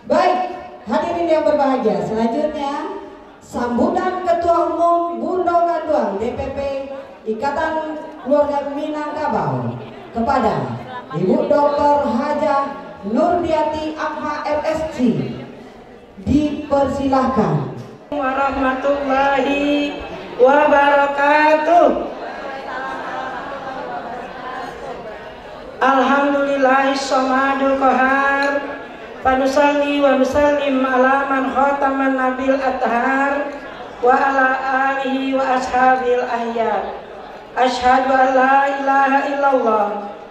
Baik, hadirin yang berbahagia, selanjutnya sambutan Ketua Umum Bundo Kanduang DPP Ikatan Keluarga Minangkabau kepada Ibu Dr. Haja Nurdiati Akma FSC. Dipersilahkan. Warahmatullahi wabarakatuh. Alhamdulillahi shomadul kohar, panusalli wa nusallim ala man khataman nabil athar wa ala alihi wa ashabil ahyar. Ashhadu an la ilaha illallah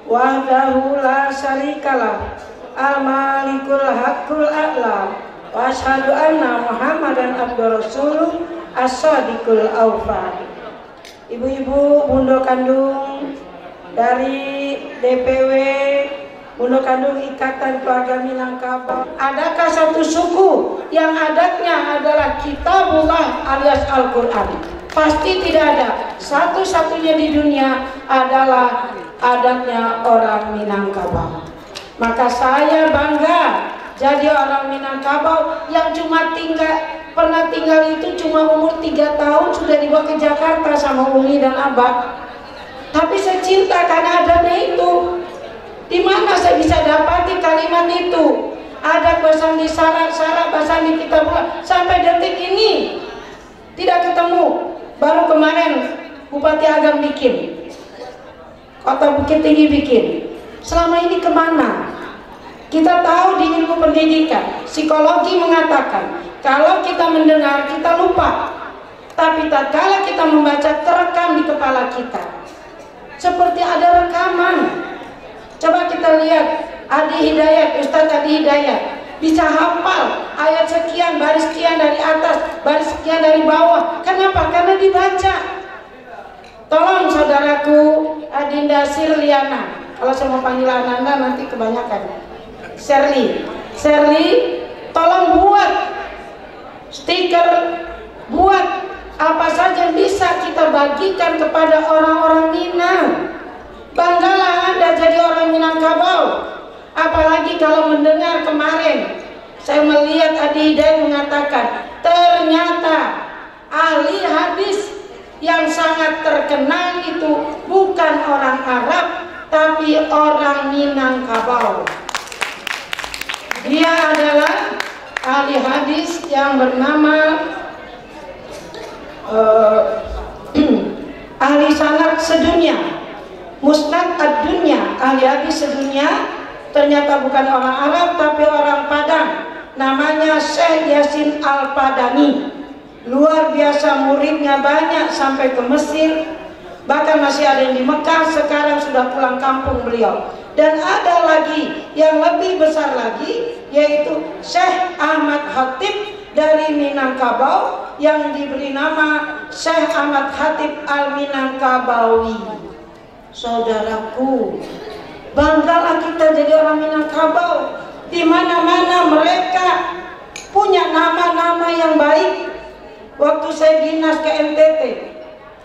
wahdahu la syarikalah al-malikul haqqul a'la wa ashhadu anna muhammadan abdur rasuluh as-sadiqul awfa. Ibu-ibu Bundo Kandung dari DPW Bundo Kandung Ikatan Keluarga Minangkabau, adakah satu suku yang adatnya adalah Kitabullah alias Al-Quran? Pasti tidak ada. Satu-satunya di dunia adalah adatnya orang Minangkabau. Maka saya bangga jadi orang Minangkabau yang pernah tinggal itu cuma umur 3 tahun sudah dibawa ke Jakarta sama Umi dan Abah. Tapi saya cinta karena adatnya itu. Di mana saya bisa dapati kalimat itu? Adat Basandi syarat Basandi Kitabullah sampai detik ini tidak ketemu. Baru kemarin Bupati Agam bikin, Kota Bukit Tinggi bikin. Selama ini kemana? Kita tahu di ilmu pendidikan, psikologi mengatakan kalau kita mendengar kita lupa, tapi tatkala kita membaca terekam di kepala kita. Seperti ada rekaman. Coba kita lihat Adi Hidayat, Ustadz Adi Hidayat bisa hafal ayat sekian, baris sekian dari atas, baris sekian dari bawah. Kenapa? Karena dibaca. Tolong saudaraku Adinda Sirliana, kalau saya mau panggil Ananda nanti kebanyakan. Sherly, tolong buat stiker, buat apa saja yang bisa kita bagikan kepada orang-orang Minang. Banggalah Anda jadi orang Minangkabau. Apalagi kalau mendengar kemarin saya melihat Adi Hidayat mengatakan ternyata ahli hadis yang sangat terkenal itu bukan orang Arab tapi orang Minangkabau. Dia adalah ahli hadis yang bernama ahli sanad sedunia, Musnad ad-dunya, ahli hadis sedunia. Ternyata bukan orang Arab tapi orang Padang, namanya Syekh Yasin Al-Padani. Luar biasa, muridnya banyak sampai ke Mesir, bahkan masih ada yang di Mekah. Sekarang sudah pulang kampung beliau. Dan ada lagi yang lebih besar lagi, yaitu Syekh Ahmad Khatib dari Minangkabau yang diberi nama Syekh Ahmad Khatib Al-Minangkabawi. Saudaraku, banggalah kita jadi orang Minangkabau. Di mana-mana mereka punya nama-nama yang baik. Waktu saya dinas ke NTT,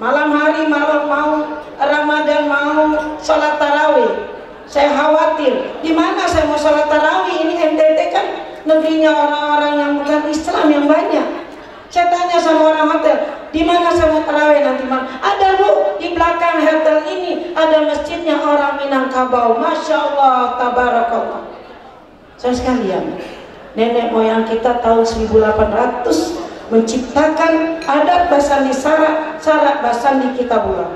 malam hari malam mau Ramadan mau sholat tarawih, saya khawatir di mana saya mau sholat tarawih. Ini NTT kan negerinya orang-orang yang bukan Islam yang banyak. Saya tanya sama orang hotel, di mana saya mau tarawih nanti malam? Ada Bu, di belakang hotel ini ada masjidnya orang Minangkabau. Masya Allah, tabarakallah. Saya sekalian, nenek moyang kita tahun 1800 menciptakan adat Basandi syarat Basandi Kitabullah.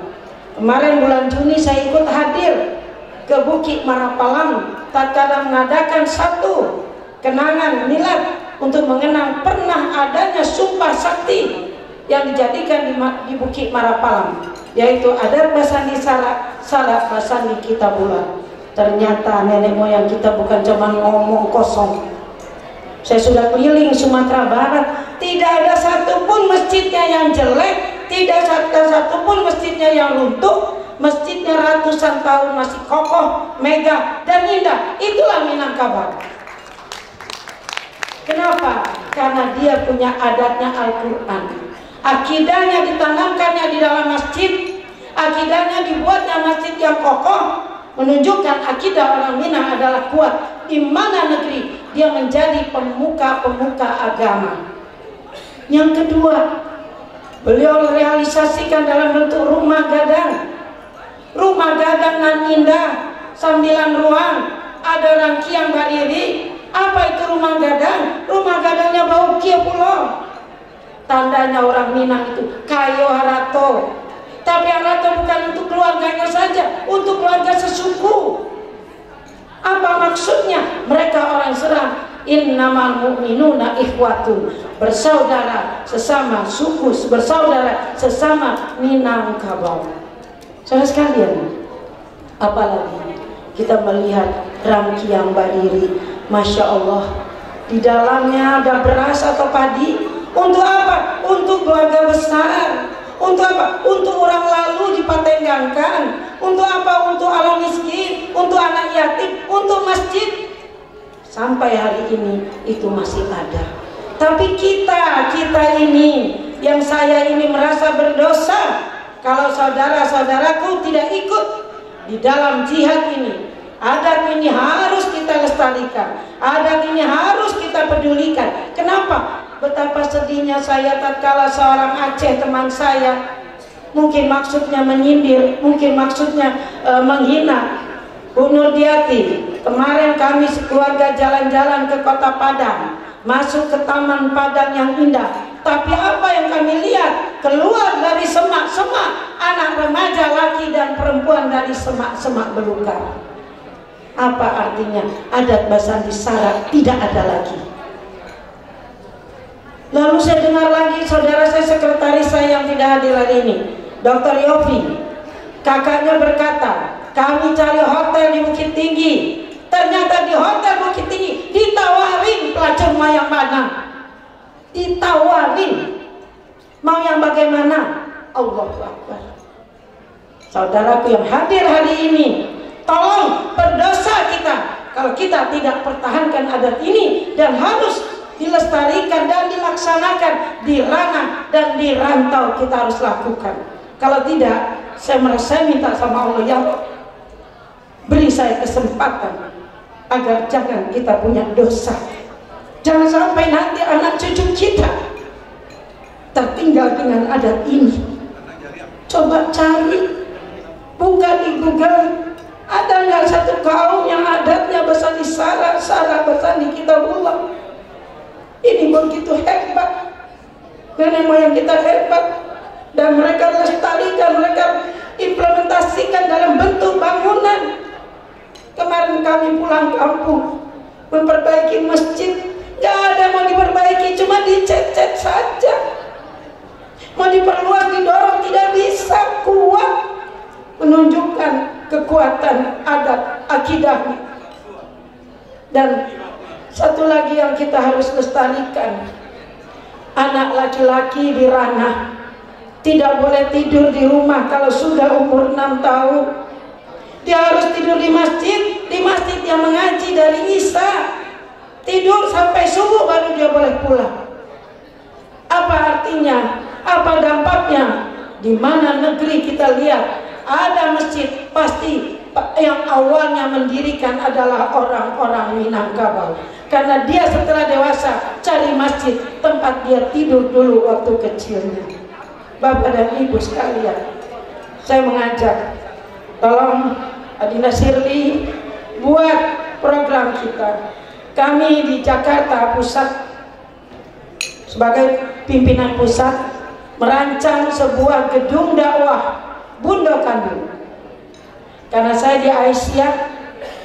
Kemarin bulan Juni saya ikut hadir ke Bukit Marapalang tatkala mengadakan satu kenangan milad untuk mengenang pernah adanya sumpah sakti yang dijadikan di Bukit Marapalang, yaitu adat Basandi syarat Basandi Kitabullah. Ternyata nenek moyang kita bukan cuma ngomong kosong. Saya sudah keliling Sumatera Barat, tidak ada satupun masjidnya yang jelek, tidak ada satupun masjidnya yang runtuh. Masjidnya ratusan tahun masih kokoh, megah, dan indah. Itulah Minangkabau. Kenapa? Karena dia punya adatnya Al-Quran. Akidahnya ditanamkannya di dalam masjid, akidahnya dibuatnya masjid yang kokoh, menunjukkan akidah orang Minang adalah kuat. Di mana negeri dia menjadi pemuka-pemuka agama. Yang kedua, beliau realisasikan dalam bentuk rumah gadang. Rumah gadang nan indah, 9 ruang, ada rangkiang berdiri. Apa itu rumah gadang? Rumah gadangnya bau kia pulau. Tandanya orang Minang itu kayo harato. Tapi harato bukan untuk keluarganya saja, untuk keluarga sesuku. Apa maksudnya? Mereka orang Serang. Innamal mu'minuna ikhwatun, bersaudara sesama suku, bersaudara sesama Minangkabau. Saudara sekalian, apalagi kita melihat rangkiang berdiri, Masya Allah, di dalamnya ada beras atau padi. Untuk apa? Untuk keluarga besar. Untuk apa? Untuk orang lalu dipatenggangkan. Untuk apa? Untuk orang miskin, untuk anak yatim, untuk masjid. Sampai hari ini itu masih ada. Tapi kita ini, yang saya ini merasa berdosa kalau saudara-saudaraku tidak ikut di dalam jihad ini. Adat ini harus kita lestarikan, adat ini harus kita pedulikan. Kenapa? Betapa sedihnya saya tatkala seorang Aceh teman saya, mungkin maksudnya menyindir, mungkin maksudnya menghina, Bu Nurdiati. Kemarin kami sekeluarga jalan-jalan ke kota Padang, masuk ke Taman Padang yang indah. Tapi apa yang kami lihat? Keluar dari semak-semak, anak remaja laki dan perempuan dari semak-semak belukar. Apa artinya? Adat Basandi Sarak tidak ada lagi. Lalu saya dengar lagi saudara saya, sekretaris saya yang tidak hadir hari ini, Dr. Yofi, kakaknya berkata, kami cari hotel di Bukit Tinggi. Ternyata di hotel Bukit Tinggi ditawarin pelacur mau yang mana? Ditawarin. Mau yang bagaimana? Allahu Akbar. Saudaraku yang hadir hari ini, tolong, berdosa kita kalau kita tidak pertahankan adat ini, dan harus dilestarikan dan dilaksanakan di ranah dan di rantau. Kita harus lakukan. Kalau tidak, saya minta sama Allah, ya Allah, beri saya kesempatan agar jangan kita punya dosa. Jangan sampai nanti anak cucu kita tertinggal dengan adat ini. Coba cari, buka di Google, ada nggak satu kaum yang adatnya Basandi Sarak Basandi Kitabullah. Ini begitu hebat, nenek moyang kita hebat, dan mereka lestarikan, mereka implementasikan dalam bentuk bangunan. Kemarin kami pulang kampung memperbaiki masjid, gak ada mau diperbaiki, cuma dicet-cet saja. Mau diperluas, didorong, tidak bisa kuat menunjukkan kekuatan adat akidahnya. Dan satu lagi yang kita harus lestarikan, anak laki-laki di ranah tidak boleh tidur di rumah kalau sudah umur 6 tahun. Dia harus tidur di masjid yang mengaji dari Isya, tidur sampai subuh baru dia boleh pulang. Apa artinya? Apa dampaknya? Di mana negeri kita lihat ada masjid, pasti yang awalnya mendirikan adalah orang-orang Minangkabau. Karena dia setelah dewasa cari masjid tempat dia tidur dulu waktu kecilnya. Bapak dan Ibu sekalian, saya mengajak, tolong Adinda Sirli buat program kita. Kami di Jakarta Pusat sebagai pimpinan pusat merancang sebuah gedung dakwah Bundokan. Karena saya di Aisyah,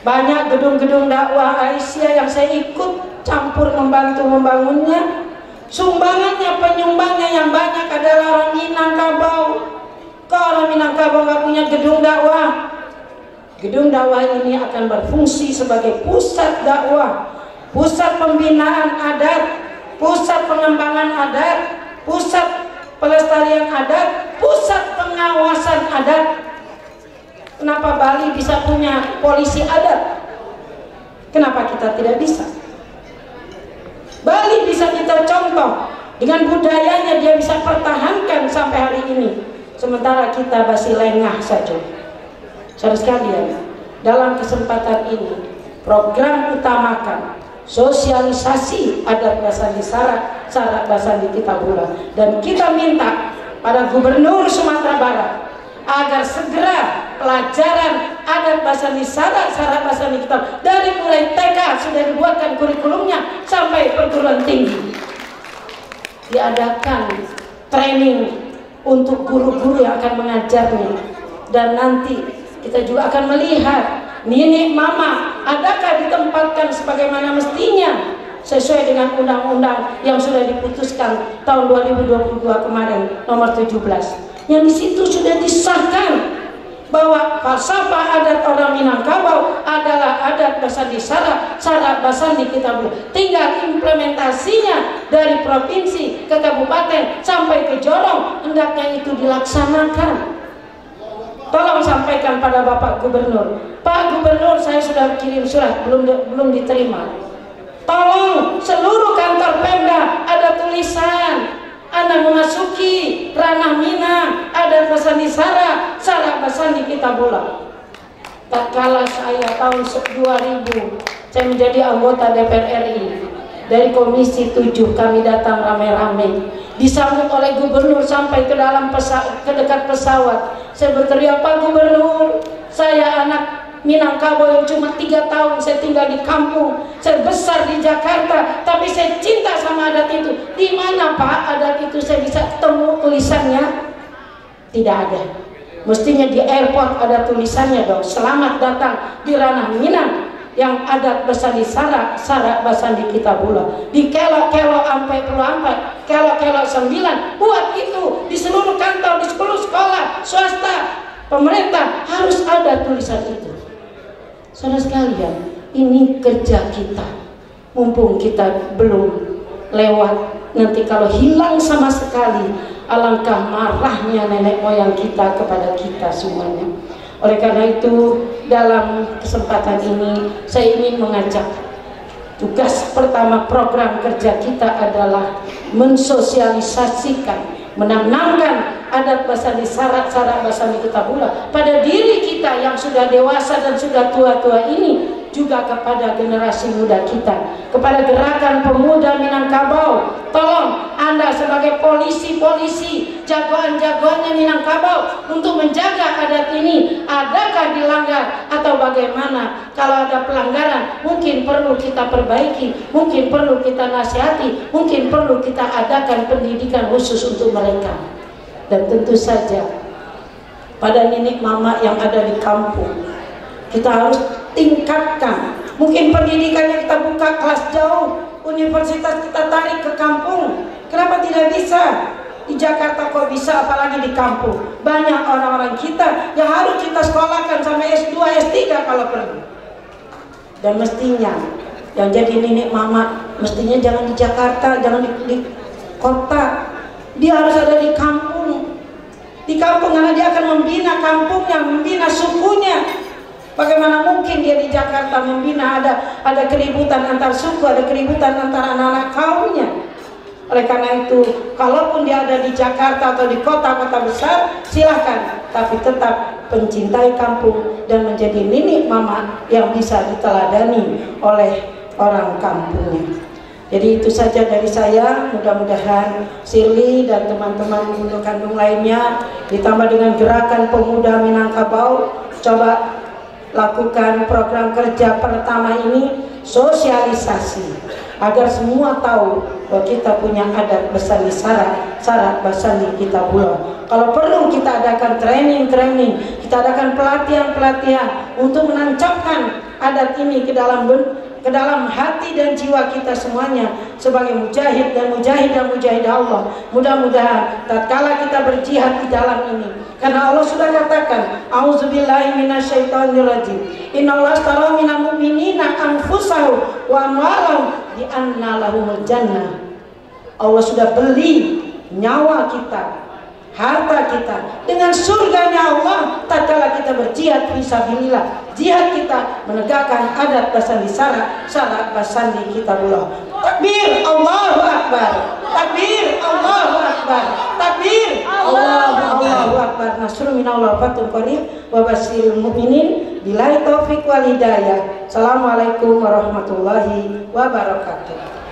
banyak gedung-gedung dakwah Aisyah yang saya ikut campur membantu membangunnya. Sumbangannya, penyumbangnya yang banyak adalah orang Minangkabau. Kalau orang Minangkabau nggak punya gedung dakwah, gedung dakwah ini akan berfungsi sebagai pusat dakwah, pusat pembinaan adat, pusat pengembangan adat, pusat pelestarian adat, pusat pengawasan adat. Kenapa Bali bisa punya polisi adat? Kenapa kita tidak bisa? Bali bisa kita contoh, dengan budayanya dia bisa pertahankan sampai hari ini, sementara kita masih lengah saja. Saudara sekalian, dalam kesempatan ini program utamakan sosialisasi adat Basandi Sarak, Sarak Basandi Kitabullah, dan kita minta pada Gubernur Sumatera Barat agar segera pelajaran adat Basandi Sarak, Sarak Basandi Kitabullah dari mulai TK sudah dibuatkan kurikulumnya sampai perguruan tinggi, diadakan training untuk guru-guru yang akan mengajarnya. Dan nanti kita juga akan melihat nenek mama adakah ditempatkan sebagaimana mestinya sesuai dengan undang-undang yang sudah diputuskan tahun 2022 kemarin nomor 17, yang di situ sudah disahkan bahwa falsafah adat orang Minangkabau adalah adat Basandi Sarak, Sarak Basandi Kitabullah. Tinggal implementasinya dari provinsi ke kabupaten sampai ke Jorong, hendaknya itu dilaksanakan. Tolong sampaikan pada Bapak Gubernur, Pak Gubernur, saya sudah kirim surat, belum diterima. Tolong seluruh kantor Pemda ada tulisan Anda memasuki ranah Minang adat Basandi Sarak, Sarak Basandi Kitabullah. Tatkala saya tahun 2000 saya menjadi anggota DPR RI dari Komisi 7, kami datang rame-rame, disambut oleh Gubernur sampai ke dalam ke dekat pesawat. Saya berteriak, Pak Gubernur, saya anak Minangkabau yang cuma 3 tahun saya tinggal di kampung, saya besar di Jakarta, tapi saya cinta sama adat itu. Di mana Pak adat itu saya bisa ketemu tulisannya? Tidak ada. Mestinya di airport ada tulisannya dong, selamat datang di ranah Minang yang adat Basandi Sarak, Sarak Basandi Kitabullah. Di kelok-kelok sampai perlu kelok-kelok 9, buat itu di seluruh kantor, di seluruh sekolah swasta, pemerintah harus ada tulisan itu. Saudara sekalian, ini kerja kita. Mumpung kita belum lewat, nanti kalau hilang sama sekali, alangkah marahnya nenek moyang kita kepada kita semuanya. Oleh karena itu, dalam kesempatan ini saya ingin mengajak, tugas pertama program kerja kita adalah mensosialisasikan, menanamkan adat Basandi Sarak, Sarak Basandi Kitabullah pada diri kita yang sudah dewasa dan sudah tua-tua ini, juga kepada generasi muda kita, kepada gerakan pemuda Minangkabau. Tolong Anda sebagai polisi-polisi, jagoan-jagoannya Minangkabau untuk menjaga adat ini, adakah dilanggar atau bagaimana? Kalau ada pelanggaran, mungkin perlu kita perbaiki, mungkin perlu kita nasihati, mungkin perlu kita adakan pendidikan khusus untuk mereka. Dan tentu saja pada nenek mama yang ada di kampung, kita harus tingkatkan. Mungkin pendidikannya kita buka kelas jauh, universitas kita tarik ke kampung. Kenapa tidak bisa? Di Jakarta kok bisa, apalagi di kampung. Banyak orang-orang kita yang harus kita sekolahkan sampai S2, S3 kalau perlu. Dan mestinya yang jadi nenek mama, mestinya jangan di Jakarta, jangan di kota. Dia harus ada di kampung. Di kampung, karena dia akan membina kampungnya, membina sukunya. Bagaimana mungkin dia di Jakarta membina, ada keributan antar suku, ada keributan antara anak-anak kaumnya. Oleh karena itu, kalaupun dia ada di Jakarta atau di kota-kota besar, silahkan, tapi tetap pencintai kampung dan menjadi nenek mama yang bisa diteladani oleh orang kampungnya. Jadi itu saja dari saya. Mudah-mudahan Sirli dan teman-teman bunda kandung lainnya, ditambah dengan gerakan pemuda Minangkabau, coba lakukan program kerja pertama ini, sosialisasi agar semua tahu bahwa kita punya adat Basandi Sarak, Sarak Basandi Kitabullah. Kalau perlu kita adakan training, kita adakan pelatihan untuk menancapkan adat ini ke dalam hati dan jiwa kita semuanya sebagai mujahid dan mujahid Allah. Mudah-mudahan tatkala kita berjihad di dalam ini, karena Allah sudah katakan, auzubillahi minasyaitonirrajim, innallaha ashtara minal mu'minina anfusahum wa amwalahum bi anna lahumul jannah. Allah sudah beli nyawa kita, harta kita dengan surganya Allah tatkala kita berjihad fisabilillah. Jihad kita menegakkan adat Basandi Sarak, Sarak Basandi Kitabullah. Takbir, Allahu Akbar. Takbir, Allahu Akbar. Takbir, Allahu Akbar. Nasrun minallah fathun qarib wa basyiril mu'minin. Billahi taufik wal hidayah. Assalamualaikum warahmatullahi wabarakatuh.